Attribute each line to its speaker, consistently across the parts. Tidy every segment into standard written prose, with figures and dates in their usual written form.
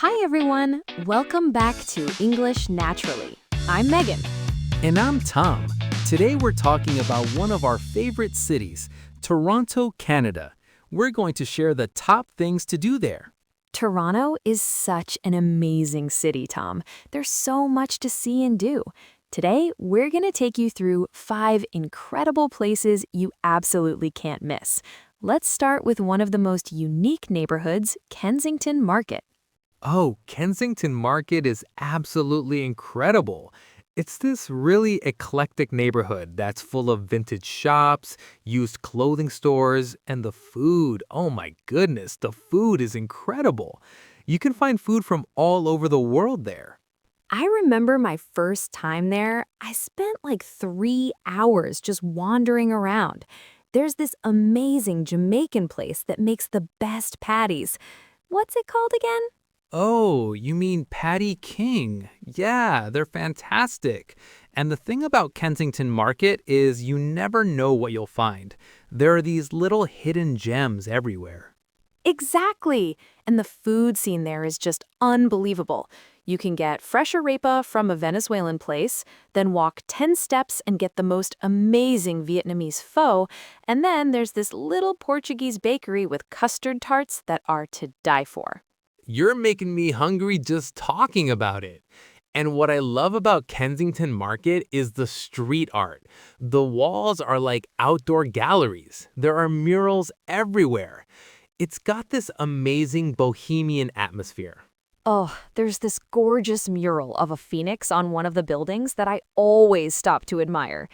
Speaker 1: Hi everyone! Welcome back to English Naturally. I'm Megan.
Speaker 2: And I'm Tom. Today we're talking about one of our favorite cities, Toronto, Canada. We're going to share the top things to do there.
Speaker 1: Toronto is such an amazing city, Tom. There's so much to see and do. Today, we're going to take you through 5 incredible places you absolutely can't miss. Let's start with one of the most unique neighborhoods, Kensington Market.
Speaker 2: Oh, Kensington Market is absolutely incredible. It's this really eclectic neighborhood that's full of vintage shops, used clothing stores, and the food. Oh my goodness, the food is incredible. You can find food from all over the world there.
Speaker 1: I remember my first time there, I spent like 3 hours just wandering around. There's this amazing Jamaican place that makes the best patties. What's it called again?
Speaker 2: Oh, you mean Patty King. Yeah, they're fantastic. And the thing about Kensington Market is you never know what you'll find. There are these little hidden gems everywhere.
Speaker 1: Exactly. And the food scene there is just unbelievable. You can get fresh arepa from a Venezuelan place, then walk 10 steps and get the most amazing Vietnamese pho, and then there's this little Portuguese bakery with custard tarts that are to die for.
Speaker 2: You're making me hungry just talking about it. And what I love about Kensington Market is the street art. The walls are like outdoor galleries. There are murals everywhere. It's got this amazing bohemian atmosphere.
Speaker 1: Oh, there's this gorgeous mural of a phoenix on one of the buildings that I always stop to admire.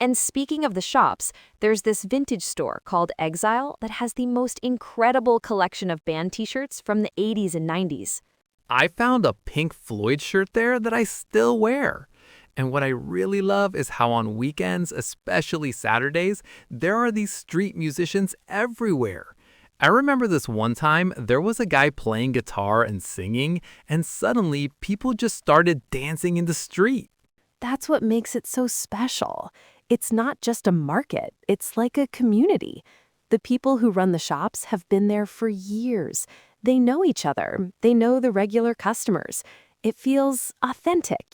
Speaker 1: And speaking of the shops, there's this vintage store called Exile that has the most incredible collection of band t-shirts from the 80s and 90s.
Speaker 2: I found a Pink Floyd shirt there that I still wear. And what I really love is how on weekends, especially Saturdays, there are these street musicians everywhere. I remember this one time, there was a guy playing guitar and singing, and suddenly people just started dancing in the street.
Speaker 1: That's what makes it so special. It's not just a market, it's like a community. The people who run the shops have been there for years. They know each other, they know the regular customers. It feels authentic,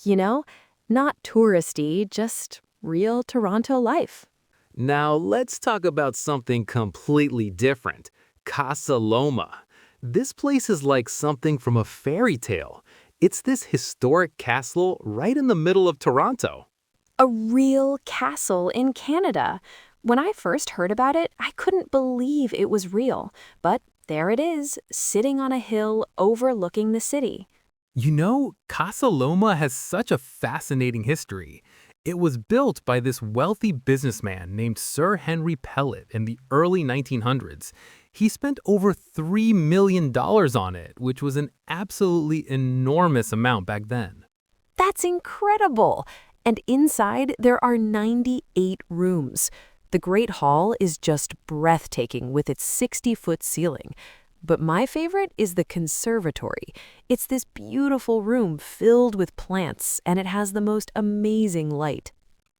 Speaker 1: Not touristy, just real Toronto life.
Speaker 2: Now let's talk about something completely different, Casa Loma. This place is like something from a fairy tale. It's this historic castle right in the middle of Toronto.
Speaker 1: A real castle in Canada. When I first heard about it, I couldn't believe it was real. But there it is, sitting on a hill overlooking the city.
Speaker 2: You know, Casa Loma has such a fascinating history. It was built by this wealthy businessman named Sir Henry Pellet in the early 1900s. He spent over $3 million on it, which was an absolutely enormous amount back then.
Speaker 1: That's incredible! And inside, there are 98 rooms. The Great Hall is just breathtaking with its 60-foot ceiling. But my favorite is the conservatory. It's this beautiful room filled with plants, and it has the most amazing light.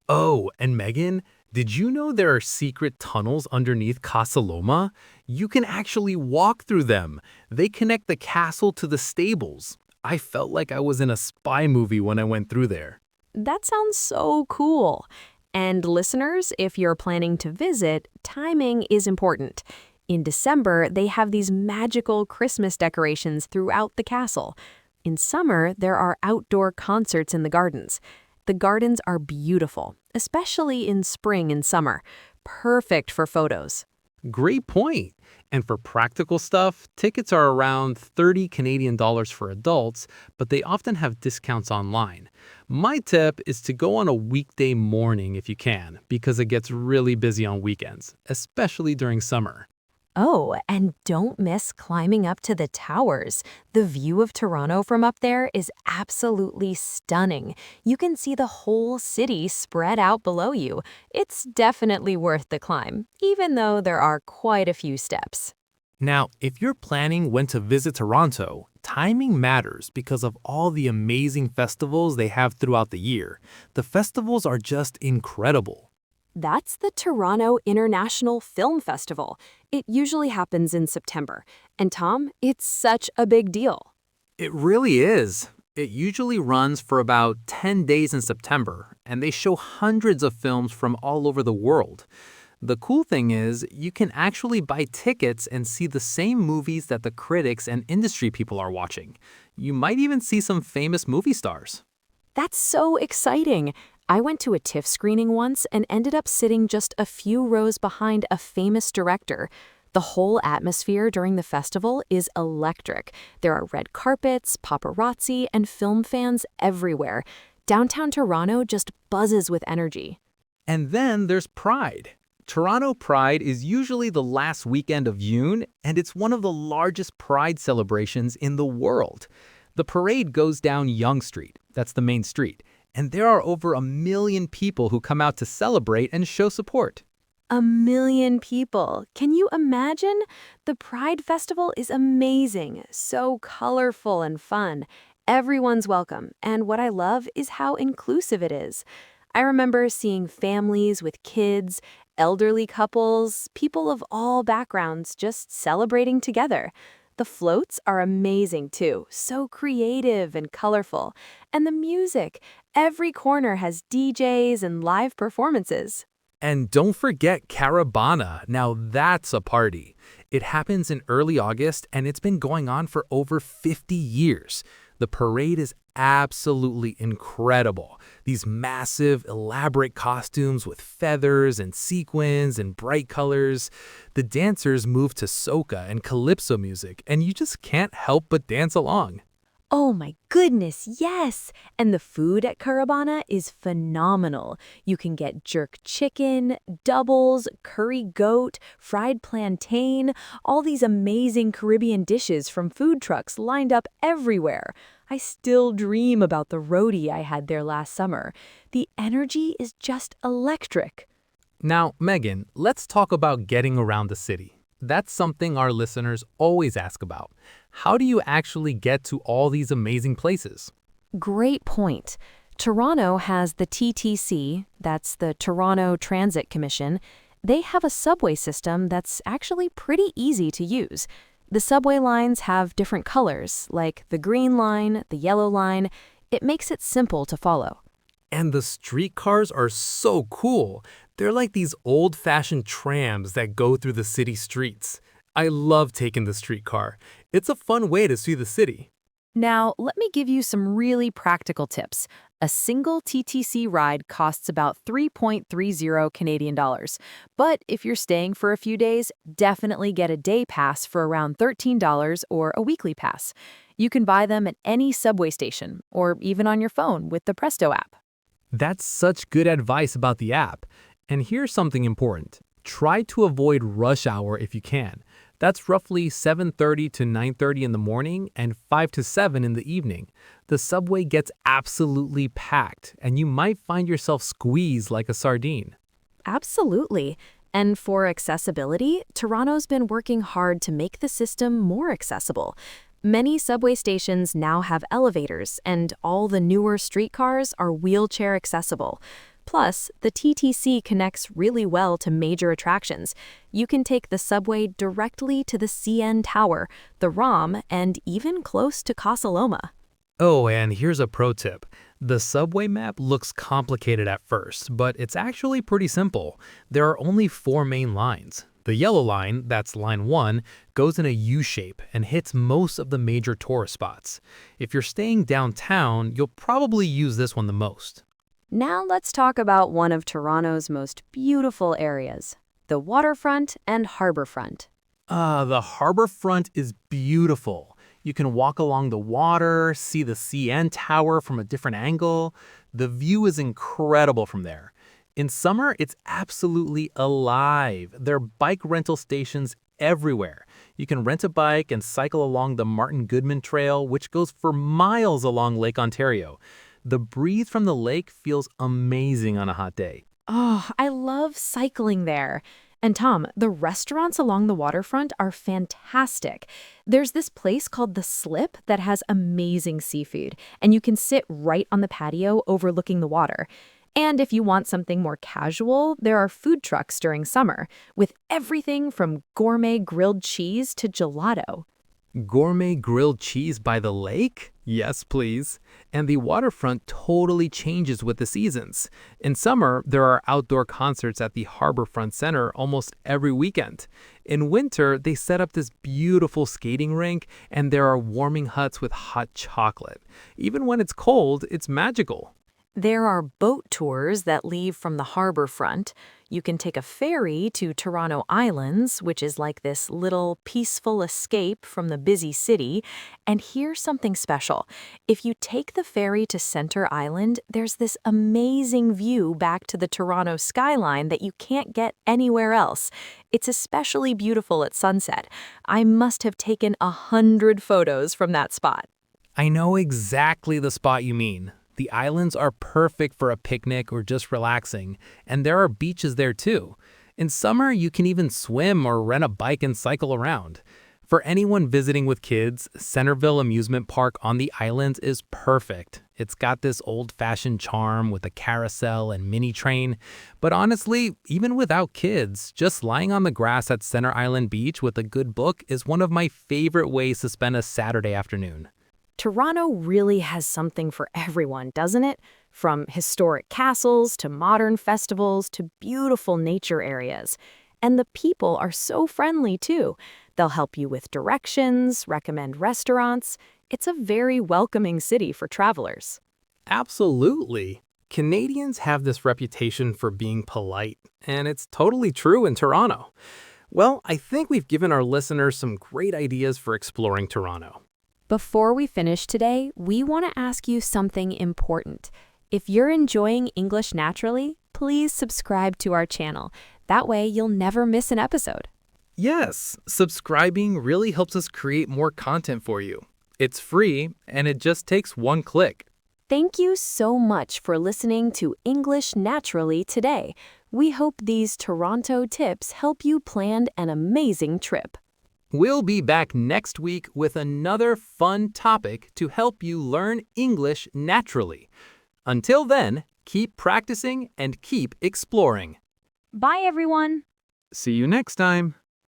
Speaker 2: Oh, and Megan, did you know there are secret tunnels underneath Casa Loma? You can actually walk through them. They connect the castle to the stables. I felt like I was in a spy movie when I went through there.
Speaker 1: That sounds so cool. And listeners, if you're planning to visit, timing is important. In December, they have these magical Christmas decorations throughout the castle. In summer, there are outdoor concerts in the gardens. The gardens are beautiful, especially in spring and summer. Perfect for photos.
Speaker 2: Great point. And for practical stuff, tickets are around 30 Canadian dollars for adults, but they often have discounts online. My tip is to go on a weekday morning if you can, because it gets really busy on weekends, especially during summer.
Speaker 1: Oh, and don't miss climbing up to the towers. The view of Toronto from up there is absolutely stunning. You can see the whole city spread out below you. It's definitely worth the climb, even though there are quite a few steps.
Speaker 2: Now, if you're planning when to visit Toronto, timing matters because of all the amazing festivals they have throughout the year. The festivals are just incredible.
Speaker 1: That's the Toronto International Film Festival. It usually happens in September. And Tom, it's such a big deal.
Speaker 2: It really is. It usually runs for about 10 days in September, and they show hundreds of films from all over the world. The cool thing is, you can actually buy tickets and see the same movies that the critics and industry people are watching. You might even see some famous movie stars.
Speaker 1: That's so exciting. I went to a TIFF screening once and ended up sitting just a few rows behind a famous director. The whole atmosphere during the festival is electric. There are red carpets, paparazzi, and film fans everywhere. Downtown Toronto just buzzes with energy.
Speaker 2: And then there's Pride. Toronto Pride is usually the last weekend of June, and it's one of the largest Pride celebrations in the world. The parade goes down Yonge Street, that's the main street, and there are over 1 million people who come out to celebrate and show support.
Speaker 1: 1 million people. Can you imagine? The Pride Festival is amazing, so colorful and fun. Everyone's welcome, and what I love is how inclusive it is. I remember seeing families with kids, elderly couples, people of all backgrounds just celebrating together. The floats are amazing too, so creative and colorful. And the music, every corner has DJs and live performances.
Speaker 2: And don't forget Caravana. Now that's a party. It happens in early August and it's been going on for over 50 years. The parade is absolutely incredible. These massive, elaborate costumes with feathers and sequins and bright colors. The dancers move to soca and calypso music, and you just can't help but dance along.
Speaker 1: Oh my goodness, yes! And the food at Caravana is phenomenal. You can get jerk chicken, doubles, curry goat, fried plantain, all these amazing Caribbean dishes from food trucks lined up everywhere. I still dream about the roadie I had there last summer. The energy is just electric.
Speaker 2: Now, Megan, let's talk about getting around the city. That's something our listeners always ask about. How do you actually get to all these amazing places?
Speaker 1: Great point. Toronto has the TTC, that's the Toronto Transit Commission. They have a subway system that's actually pretty easy to use. The subway lines have different colors, like the green line, the yellow line. It makes it simple to follow.
Speaker 2: And the streetcars are so cool. They're like these old-fashioned trams that go through the city streets. I love taking the streetcar. It's a fun way to see the city.
Speaker 1: Now, let me give you some really practical tips. A single TTC ride costs about 3.30 Canadian dollars. But if you're staying for a few days, definitely get a day pass for around $13 or a weekly pass. You can buy them at any subway station or even on your phone with the Presto app.
Speaker 2: That's such good advice about the app. And here's something important. Try to avoid rush hour if you can. That's roughly 7:30 to 9:30 in the morning and 5 to 7 in the evening. The subway gets absolutely packed, and you might find yourself squeezed like a sardine.
Speaker 1: Absolutely. And for accessibility, Toronto's been working hard to make the system more accessible. Many subway stations now have elevators, and all the newer streetcars are wheelchair accessible. Plus, the TTC connects really well to major attractions. You can take the subway directly to the CN Tower, the ROM, and even close to Casa Loma.
Speaker 2: Oh, and here's a pro tip. The subway map looks complicated at first, but it's actually pretty simple. There are only 4 main lines. The yellow line, that's line 1, goes in a U shape and hits most of the major tourist spots. If you're staying downtown, you'll probably use this one the most.
Speaker 1: Now let's talk about one of Toronto's most beautiful areas, the waterfront and harborfront.
Speaker 2: The harborfront is beautiful. You can walk along the water, see the CN Tower from a different angle. The view is incredible from there. In summer, it's absolutely alive. There are bike rental stations everywhere. You can rent a bike and cycle along the Martin Goodman Trail, which goes for miles along Lake Ontario. The breeze from the lake feels amazing on a hot day.
Speaker 1: Oh, I love cycling there. And Tom, the restaurants along the waterfront are fantastic. There's this place called The Slip that has amazing seafood, and you can sit right on the patio overlooking the water. And if you want something more casual, there are food trucks during summer, with everything from gourmet grilled cheese to gelato.
Speaker 2: Gourmet grilled cheese by the lake? Yes, please. And the waterfront totally changes with the seasons. In summer, there are outdoor concerts at the Harborfront Center almost every weekend. In winter, they set up this beautiful skating rink, and there are warming huts with hot chocolate. Even when it's cold, it's magical.
Speaker 1: There are boat tours that leave from the harbor front. You can take a ferry to Toronto Islands, which is like this little peaceful escape from the busy city. And here's something special. If you take the ferry to Center Island, there's this amazing view back to the Toronto skyline that you can't get anywhere else. It's especially beautiful at sunset. I must have taken 100 photos from that spot.
Speaker 2: I know exactly the spot you mean. The islands are perfect for a picnic or just relaxing, and there are beaches there too. In summer, you can even swim or rent a bike and cycle around. For anyone visiting with kids, Centerville Amusement Park on the islands is perfect. It's got this old-fashioned charm with a carousel and mini train. But honestly, even without kids, just lying on the grass at Center Island Beach with a good book is one of my favorite ways to spend a Saturday afternoon.
Speaker 1: Toronto really has something for everyone, doesn't it? From historic castles to modern festivals to beautiful nature areas. And the people are so friendly, too. They'll help you with directions, recommend restaurants. It's a very welcoming city for travelers.
Speaker 2: Absolutely. Canadians have this reputation for being polite, and it's totally true in Toronto. Well, I think we've given our listeners some great ideas for exploring Toronto.
Speaker 1: Before we finish today, we want to ask you something important. If you're enjoying English Naturally, please subscribe to our channel. That way, you'll never miss an episode.
Speaker 2: Yes, subscribing really helps us create more content for you. It's free, and it just takes one click.
Speaker 1: Thank you so much for listening to English Naturally today. We hope these Toronto tips help you plan an amazing trip.
Speaker 2: We'll be back next week with another fun topic to help you learn English naturally. Until then, keep practicing and keep exploring.
Speaker 1: Bye, everyone.
Speaker 2: See you next time.